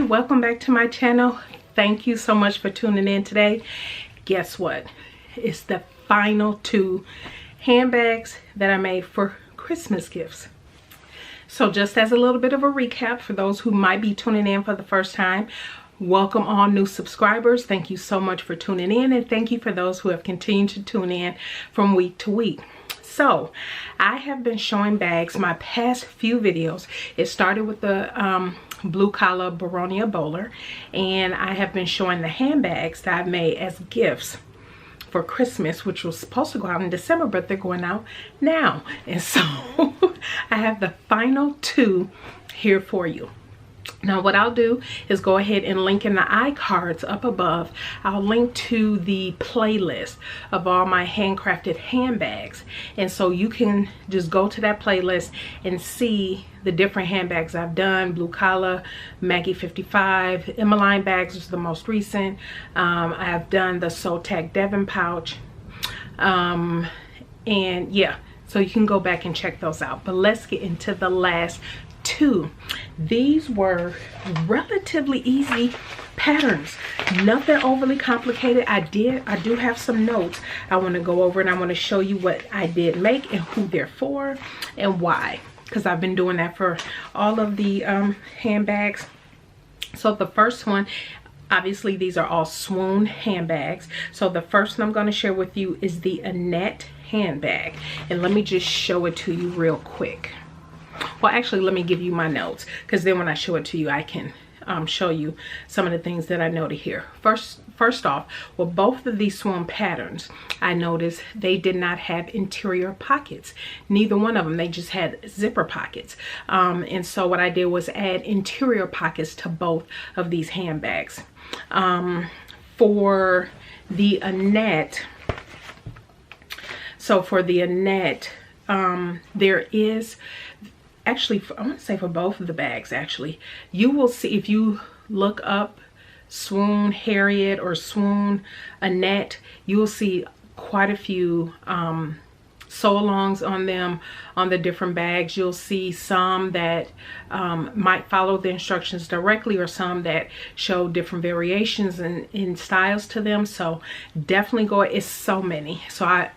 welcome back to my channel. Thank you so much for tuning in today. Guess what? It's the final 2 handbags that I made for Christmas gifts. So just as a little bit of a recap for those who might be tuning in for the first time, welcome all new subscribers. Thank you so much for tuning in, and thank you for those who have continued to tune in from week to week. So I have been showing bags my past few videos. It started with the blue collar Baronia bowler, and I have been showing the handbags that I've made as gifts for Christmas, which was supposed to go out in December, but they're going out now. And so I have the final 2 here for you. Now what I'll do is go ahead and link in the iCards up above. I'll link to the playlist of all my handcrafted handbags, and so you can just go to that playlist and see the different handbags I've done. Blue collar, Maggie 55, Emmeline bags is the most recent. I have done the Sotac Devon pouch, and yeah, so you can go back and check those out. But let's get into the last 2. These were relatively easy patterns, nothing overly complicated. I do have some notes I want to go over, and I want to show you what I did make and who they're for and why, because I've been doing that for all of the handbags. So the first one, obviously these are all Swoon handbags. So the first one I'm going to share with you is the Annette handbag, and let me just show it to you real quick. Well, actually, let me give you my notes, because then when I show it to you, I can show you some of the things that I noted here. First off, with both of these Swoon patterns, I noticed they did not have interior pockets. Neither one of them. They just had zipper pockets. And so what I did was add interior pockets to both of these handbags. For the Annette, there is... Actually, I want to say for both of the bags, actually, you will see, if you look up Swoon Harriet or Swoon Annette, you will see quite a few sew-alongs on them on the different bags. You'll see some that might follow the instructions directly, or some that show different variations in styles to them. So definitely go. It's so many, so I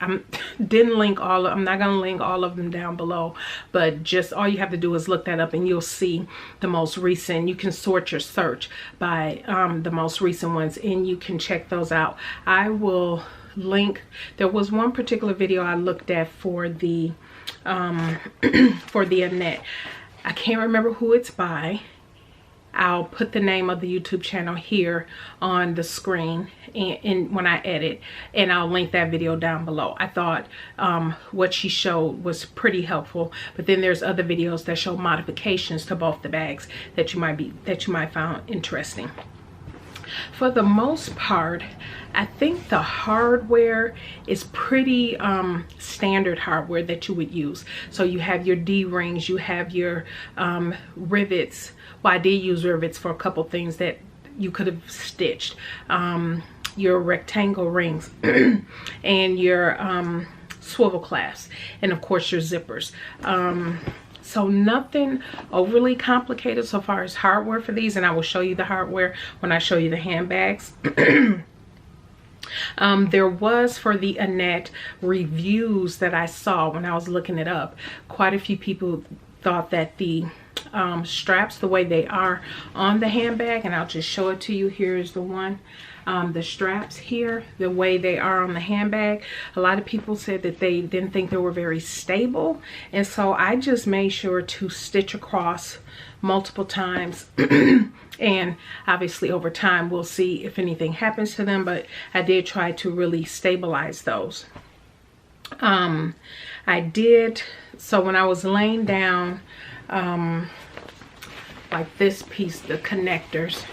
didn't link all of, I'm not going to link all of them down below, but just all you have to do is look that up and you'll see the most recent. You can sort your search by the most recent ones, and you can check those out. I will link. There was one particular video I looked at for the Annette. I can't remember who it's by. I'll put the name of the YouTube channel here on the screen and when I edit, and I'll link that video down below. I thought what she showed was pretty helpful, but then there's other videos that show modifications to both the bags that you might find interesting. For the most part, I think the hardware is pretty standard hardware that you would use. So you have your D-rings, you have your rivets. Well, I did use rivets for a couple things that you could have stitched. Your rectangle rings and your swivel clasps, and of course your zippers. So nothing overly complicated so far as hardware for these, and I will show you the hardware when I show you the handbags. There was, for the Annette, reviews that I saw when I was looking it up. Quite a few people thought that the straps, the way they are on the handbag, and I'll just show it to you. Here's the one. The straps here, the way they are on the handbag, a lot of people said that they didn't think they were very stable, and so I just made sure to stitch across multiple times and obviously over time we'll see if anything happens to them, but I did try to really stabilize those. I did, so when I was laying down like this piece, the connectors,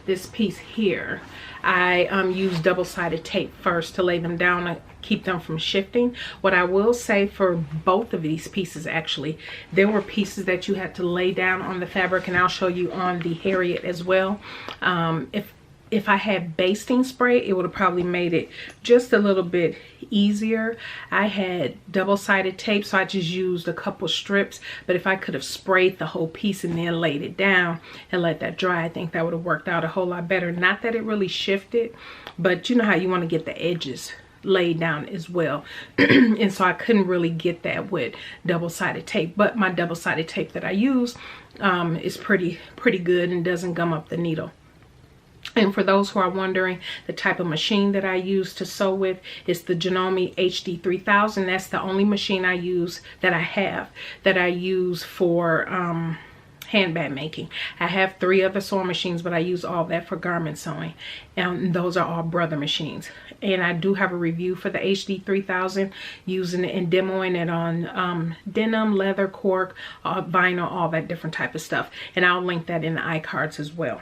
this piece here, I used double-sided tape first to lay them down and keep them from shifting. What I will say for both of these pieces, actually, there were pieces that you had to lay down on the fabric, and I'll show you on the Harriet as well. If if I had basting spray, it would have probably made it just a little bit easier. I had double-sided tape, so I just used a couple strips. But if I could have sprayed the whole piece and then laid it down and let that dry, I think that would have worked out a whole lot better. Not that it really shifted, but you know how you want to get the edges laid down as well. And so I couldn't really get that with double-sided tape. But my double-sided tape that I use is pretty good and doesn't gum up the needle. And for those who are wondering, the type of machine that I use to sew with is the Janome HD 3000. That's the only machine I use that I use for handbag making. I have 3 other sewing machines, but I use all that for garment sewing. And those are all brother machines. And I do have a review for the HD 3000 using it and demoing it on denim, leather, cork, vinyl, all that different type of stuff. And I'll link that in the iCards as well.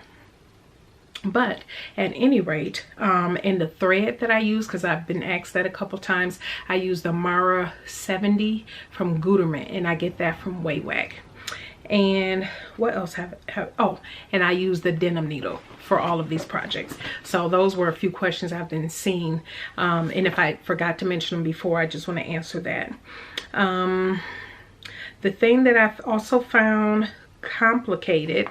But at any rate, in the thread that I use, because I've been asked that a couple times, I use the Mara 70 from Gutermann, and I get that from Waywag. And what else oh, and I use the denim needle for all of these projects. So those were a few questions I've been seeing, and if I forgot to mention them before, I just want to answer that. The thing that I've also found complicated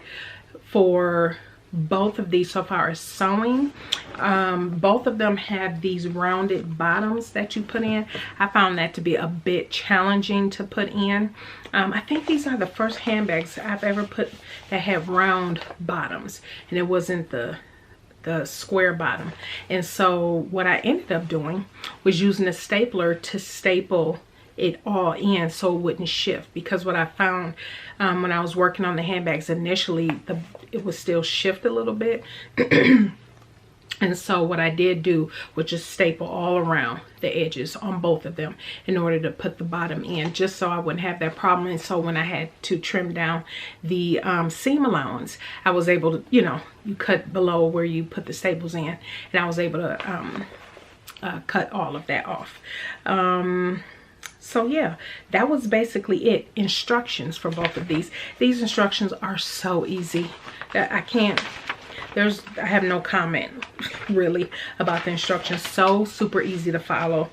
for both of these so far is sewing. Both of them have these rounded bottoms that you put in. I found that to be a bit challenging to put in. I think these are the first handbags I've ever put that have round bottoms, and it wasn't the square bottom. And so what I ended up doing was using a stapler to staple it all in so it wouldn't shift, because what I found when I was working on the handbags initially, it would still shift a little bit. And so what I did do was just staple all around the edges on both of them in order to put the bottom in, just so I wouldn't have that problem. And so when I had to trim down the seam allowance, I was able to, you know, you cut below where you put the staples in, and I was able to cut all of that off. So yeah, that was basically it. Instructions for both of these. These instructions are so easy that I have no comment really about the instructions. So super easy to follow,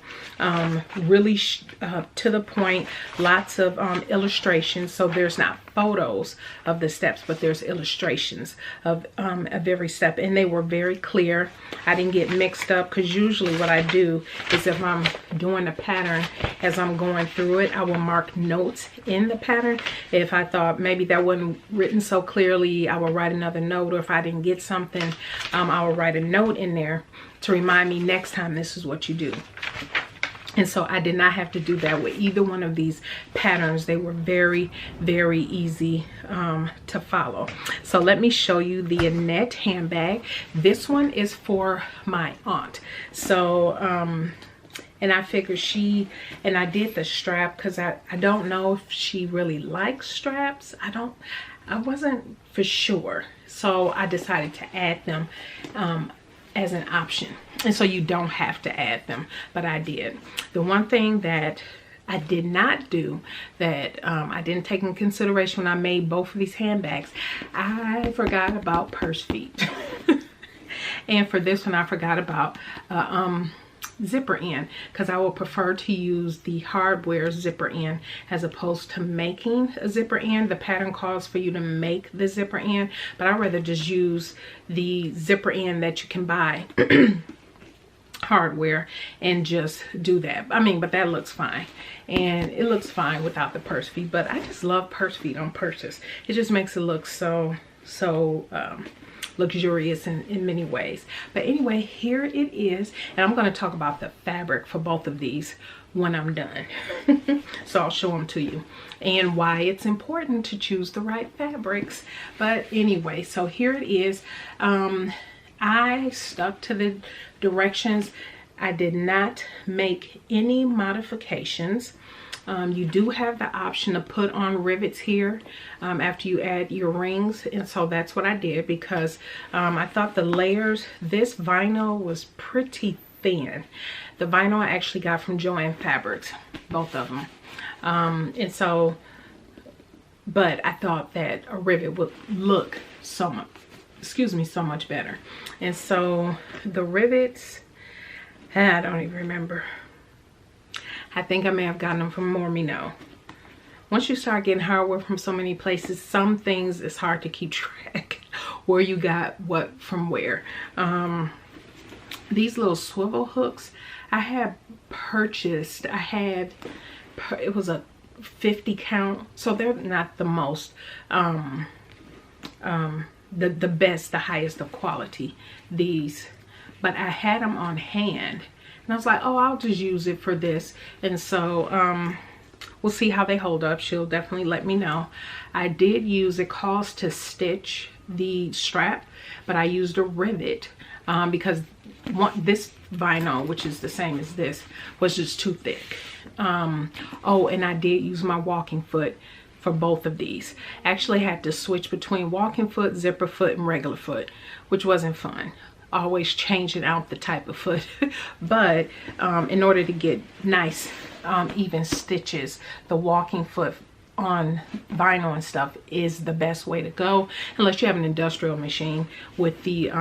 really to the point. Lots of illustrations, so there's not photos of the steps, but there's illustrations of every step, and they were very clear. I didn't get mixed up, because usually what I do is if I'm doing a pattern, as I'm going through it, I will mark notes in the pattern. If I thought maybe that wasn't written so clearly, I will write another note, or if I didn't get something, I will write a note in there to remind me next time this is what you do. And so I did not have to do that with either one of these patterns. They were very, very easy to follow. So let me show you the Annette handbag. This one is for my aunt. So, and I figured and I did the strap because I don't know if she really likes straps. I wasn't for sure. So I decided to add them as an option. And so you don't have to add them, but I did. The one thing that I did not do, that I didn't take in consideration when I made both of these handbags, I forgot about purse feet. And for this one, I forgot about zipper end, because I would prefer to use the hardware zipper end as opposed to making a zipper end. The pattern calls for you to make the zipper end, but I'd rather just use the zipper end that you can buy hardware and just do that. I mean, but that looks fine, and it looks fine without the purse feet, but I just love purse feet on purses. It just makes it look so luxurious in many ways. But anyway, here it is, and I'm going to talk about the fabric for both of these when I'm done. So I'll show them to you and why it's important to choose the right fabrics. But anyway, so here it is. I stuck to the directions. I did not make any modifications. You do have the option to put on rivets here after you add your rings, and so that's what I did, because I thought the layers, this vinyl was pretty thin. The vinyl I actually got from Joann Fabrics, both of them, and so, but I thought that a rivet would look so excuse me, so much better. And so the rivets, I don't even remember. I think I may have gotten them from More Me Know. Once you start getting hardware from so many places, some things it's hard to keep track where you got what from where. These little swivel hooks I had purchased. It was a 50 count, so they're not the most the best, the highest of quality, these, but I had them on hand and I was like, oh, I'll just use it for this. And so we'll see how they hold up. She'll definitely let me know. I did use, it cost to stitch the strap, but I used a rivet because this vinyl, which is the same as this, was just too thick. Oh, and I did use my walking foot for both of these. Actually had to switch between walking foot, zipper foot, and regular foot, which wasn't fun. Always changing out the type of foot. But in order to get nice even stitches, the walking foot on vinyl and stuff is the best way to go, unless you have an industrial machine with the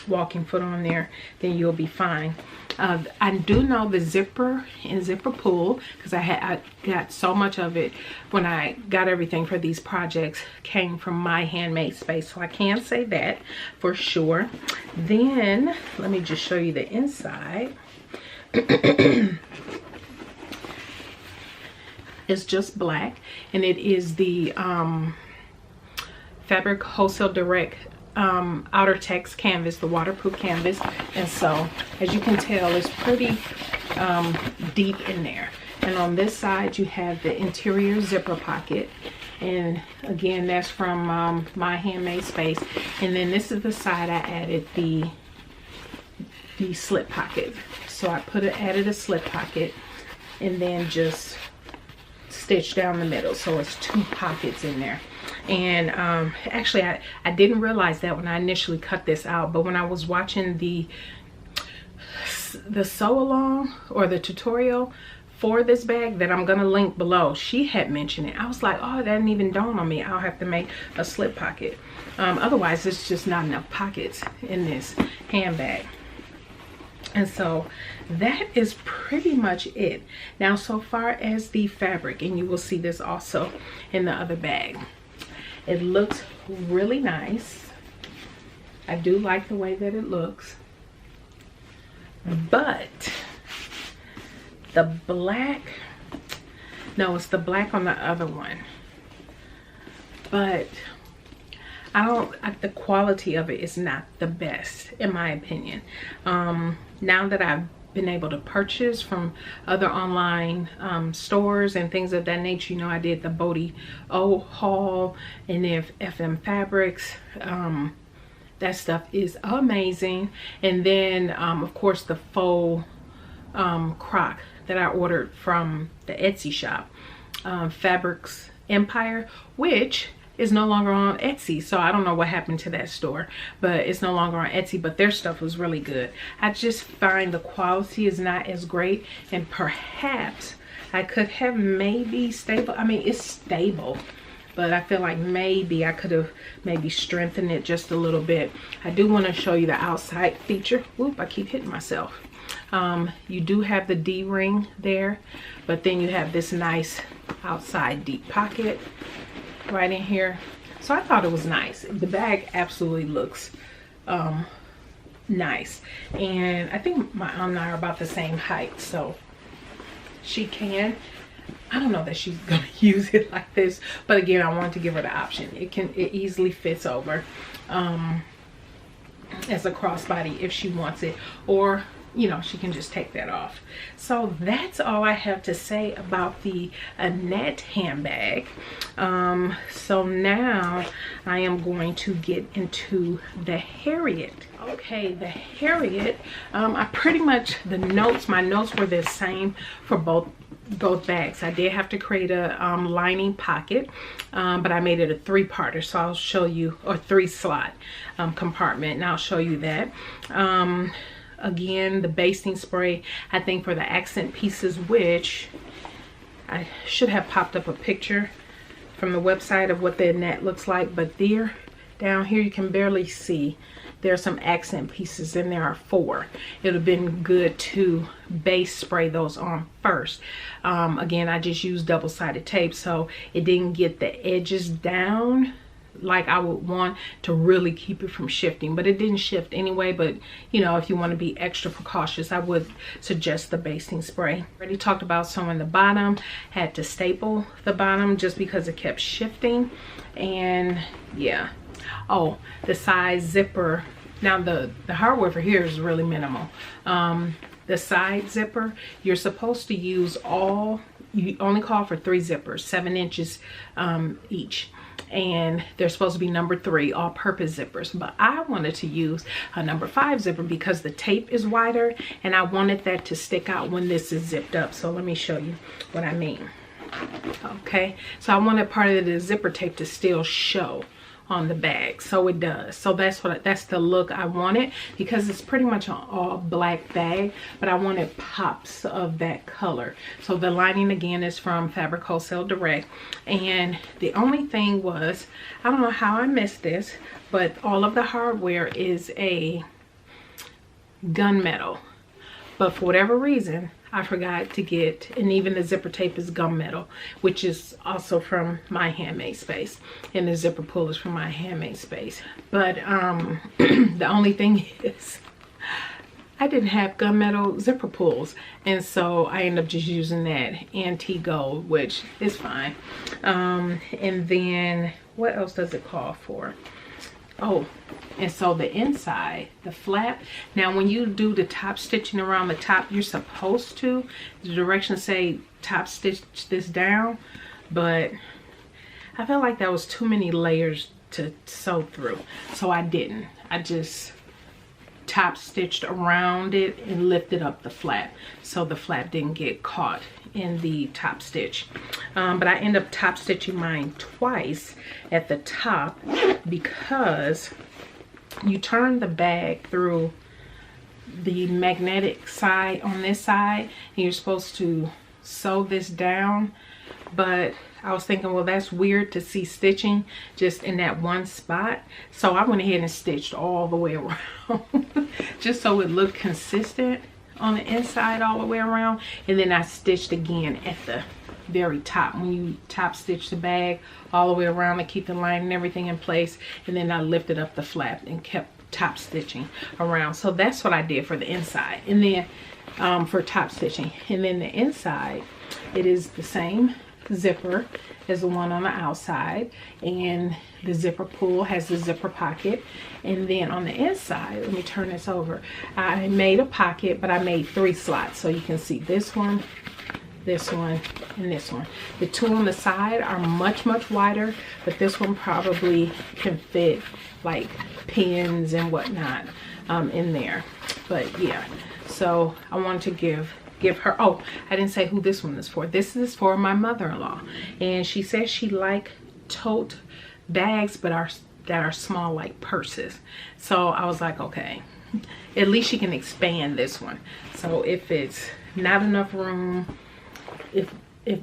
walking foot on there, then you'll be fine. I do know the zipper and zipper pull, because I got so much of it when I got everything for these projects, came from my handmade space, so I can say that for sure. Then let me just show you the inside. It's just black, and it is the Fabric Wholesale Direct outer text canvas, the waterproof canvas. And so as you can tell, it's pretty deep in there. And on this side you have the interior zipper pocket, and again, that's from my handmade space. And then this is the side I added the slip pocket. So I added a slip pocket and then just stitched down the middle, so it's 2 pockets in there. And actually I didn't realize that when I initially cut this out, but when I was watching the sew along or the tutorial for this bag that I'm gonna link below, she had mentioned it. I was like, oh, that didn't even dawn on me. I'll have to make a slip pocket. Otherwise it's just not enough pockets in this handbag. And so that is pretty much it. Now, so far as the fabric, and you will see this also in the other bag, it looks really nice. I do like the way that it looks, but the black, no, it's the black on the other one, but the quality of it is not the best in my opinion. Now that I've been able to purchase from other online stores and things of that nature, you know, I did the Bodie O haul, and then FM Fabrics, that stuff is amazing. And then of course the faux croc that I ordered from the Etsy shop, Fabrics Empire, which is no longer on Etsy. So I don't know what happened to that store, but it's no longer on Etsy, but their stuff was really good. I just find the quality is not as great, and perhaps I could have maybe it's stable, but I feel like maybe I could have maybe strengthened it just a little bit. I do want to show you the outside feature. Whoop, I keep hitting myself. You do have the D-ring there, but then you have this nice outside deep pocket right in here. So I thought it was nice. The bag absolutely looks nice, and I think my aunt and I are about the same height, so she can, I don't know that she's gonna use it like this, but again, I wanted to give her the option. It easily fits over as a crossbody if she wants it, or you know, she can just take that off. So that's all I have to say about the Annette handbag. So now I am going to get into the Harriet. Okay, the Harriet, I pretty much, my notes were the same for both bags. I did have to create a lining pocket, but I made it a 3-parter, so I'll show you, or 3-slot compartment, and I'll show you that. Again, the basting spray, I think for the accent pieces, which I should have popped up a picture from the website of what the Annette looks like, but there down here you can barely see. There are some accent pieces and there are 4. It would have been good to base spray those on first. Again, I just used double-sided tape, so it didn't get the edges down like I would want to really keep it from shifting, but it didn't shift anyway. But you know, if you want to be extra precautious, I would suggest the basting spray. Already talked about sewing the bottom, had to staple the bottom just because it kept shifting. And yeah, oh, the size zipper, now the hardware for here is really minimal. The side zipper, you're supposed to use you only call for 3 zippers, 7 inches each, and they're supposed to be number 3 all-purpose zippers, but I wanted to use a number 5 zipper because the tape is wider and I wanted that to stick out when this is zipped up. So let me show you what I mean. Okay, so I wanted part of the zipper tape to still show on the bag, so it does. So that's the look I wanted, because it's pretty much an all black bag, but I wanted pops of that color. So the lining again is from Fabric Wholesale Direct, and the only thing was, I don't know how I missed this, but all of the hardware is a gunmetal, but for whatever reason I forgot to get, and even the zipper tape is gunmetal, which is also from My Handmade Space, and the zipper pull is from My Handmade Space. But the only thing is I didn't have gunmetal zipper pulls, and so I ended up just using that antique gold, which is fine. And then what else does it call for? Oh, and so the inside, the flap, now when you do the top stitching around the top, you're supposed to, the directions say top stitch this down, but I felt like that was too many layers to sew through, so I didn't. I just top stitched around it and lifted up the flap, so the flap didn't get caught in the top stitch. But I end up top stitching mine twice at the top, because you turn the bag through the magnetic side on this side, and you're supposed to sew this down, but I was thinking, well, that's weird to see stitching just in that one spot, so I went ahead and stitched all the way around just so it looked consistent on the inside all the way around. And then I stitched again at the very top when you top stitch the bag all the way around to keep the line and everything in place, and then I lifted up the flap and kept top stitching around. So that's what I did for the inside, and then for top stitching. And then the inside, it is the same zipper as the one on the outside, and the zipper pull has the zipper pocket. And then on the inside, let me turn this over, I made a pocket, but I made 3 slots, so you can see this one, this one, and this one. The 2 on the side are much wider, but this one probably can fit like pins and whatnot in there. But yeah, so I wanted to give her, oh, I didn't say who this one is for. This is for my mother-in-law, and she says she like tote bags, but that are small like purses. So I was like, okay, at least she can expand this one. So if it's not enough room, if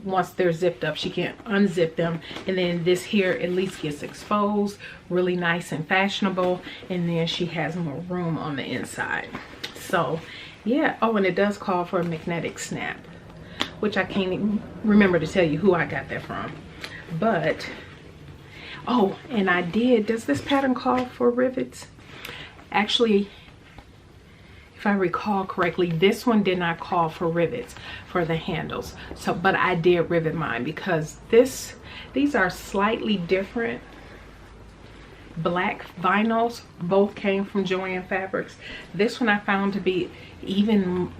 once they're zipped up, she can unzip them, and then this here at least gets exposed, really nice and fashionable, and then she has more room on the inside. So yeah. Oh, and it does call for a magnetic snap, which I can't even remember to tell you who I got that from. But oh, and I did, does this pattern call for rivets? Actually, if I recall correctly, this one did not call for rivets for the handles. So, but I did rivet mine, because these are slightly different black vinyls. Both came from Joann Fabrics. This one I found to be even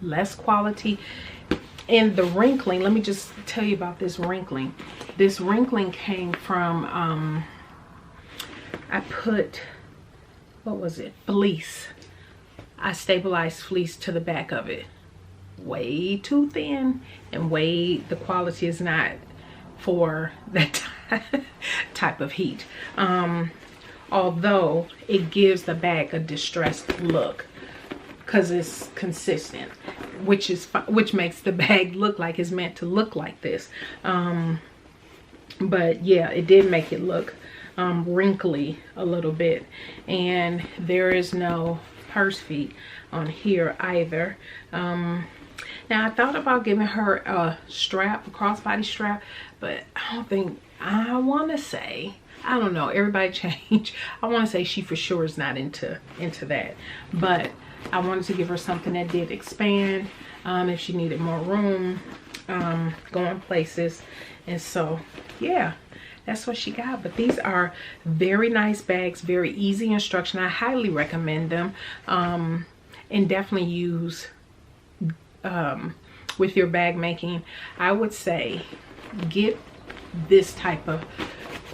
less quality. And the wrinkling, let me just tell you about this wrinkling. This wrinkling came from I put, what was it, fleece. I stabilized fleece to the back of it. Way too thin, and the quality is not for that type of heat. Although it gives the bag a distressed look because it's consistent, which makes the bag look like it's meant to look like this. But yeah, it did make it look wrinkly a little bit, and there is no purse feet on here either. Now I thought about giving her a strap, a crossbody strap, but I want to say, I don't know, everybody change. I want to say she for sure is not into that, but I wanted to give her something that did expand if she needed more room, going places. And so yeah, that's what she got. But these are very nice bags, very easy instruction. I highly recommend them, and definitely use with your bag making. I would say get this type of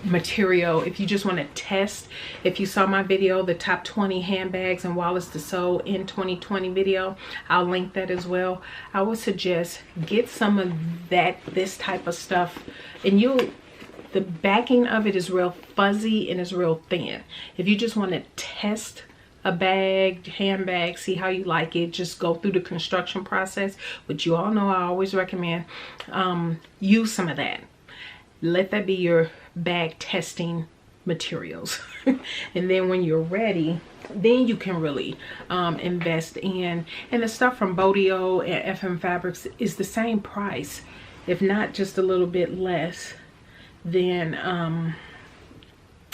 material if you just want to test. If you saw my video, the top 20 handbags and wallets to sew in 2020 video, I'll link that as well. I would suggest get some of this type of stuff, and the backing of it is real fuzzy and is real thin. If you just want to test a bag, handbag, see how you like it, just go through the construction process, which you all know I always recommend. Use some of that. Let that be your bag testing materials. And then when you're ready, then you can really invest in. And the stuff from Bodio and FM Fabrics is the same price, if not just a little bit less than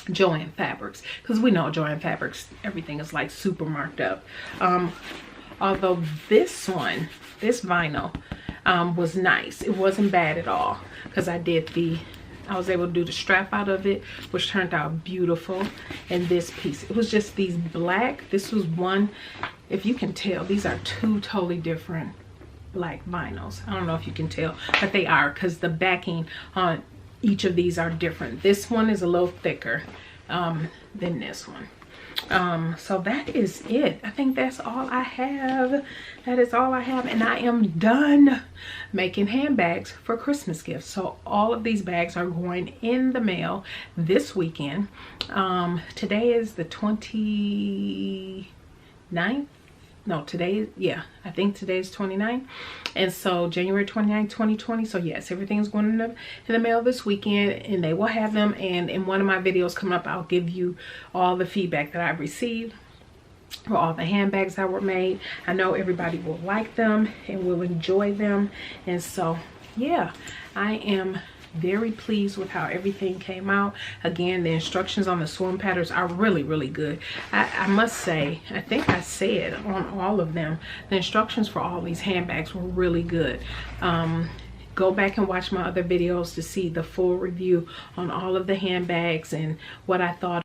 Joann Fabrics, because we know Joann Fabrics, everything is like super marked up. Although this vinyl was nice. It wasn't bad at all, because I was able to do the strap out of it, which turned out beautiful. And this piece, it was just these black, this was one, if you can tell, these are two totally different black vinyls. I don't know if you can tell, but they are, because the backing on each of these are different. This one is a little thicker than this one. So that is it. I think that's all I have. That is all I have, and I am done making handbags for Christmas gifts. So all of these bags are going in the mail this weekend. Today is the 29th. No, today, yeah, I think today is 29th. And so January 29th, 2020. So yes, everything's going in the mail this weekend, and they will have them. And in one of my videos coming up, I'll give you all the feedback that I've received for all the handbags that were made. I know everybody will like them and will enjoy them. And so yeah, I am very pleased with how everything came out. Again, the instructions on the Swoon patterns are really good. I must say, I think I said on all of them, the instructions for all these handbags were really good. Go back and watch my other videos to see the full review on all of the handbags and what I thought.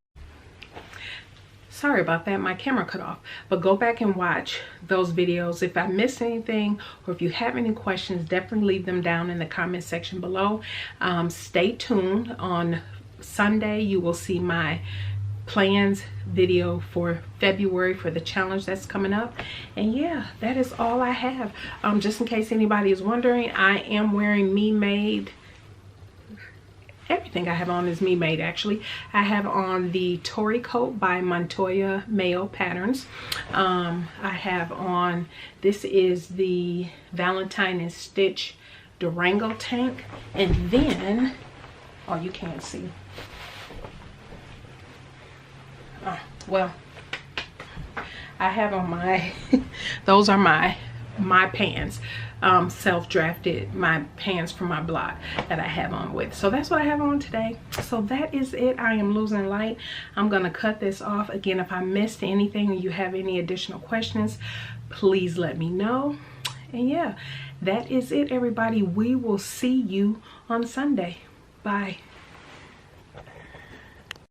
Sorry about that, my camera cut off. But go back and watch those videos. If I missed anything, or if you have any questions, definitely leave them down in the comment section below. Stay tuned. On Sunday, you will see my plans video for February for the challenge that's coming up. And yeah, that is all I have. Just in case anybody is wondering, I am wearing Me Made. Everything I have on is Me Made, actually. I have on the Tory coat by Montoya Mayo Patterns. I have on, this is the Valentine and Stitch Durango tank. And then, oh, you can't see. Oh, well, I have on my, those are my pants. Self-drafted, my pants from my blog that I have on with. So that's what I have on today. So that is it. I am losing light. I'm gonna cut this off. Again, if I missed anything or you have any additional questions, please let me know. And yeah, that is it, everybody. We will see you on Sunday. Bye.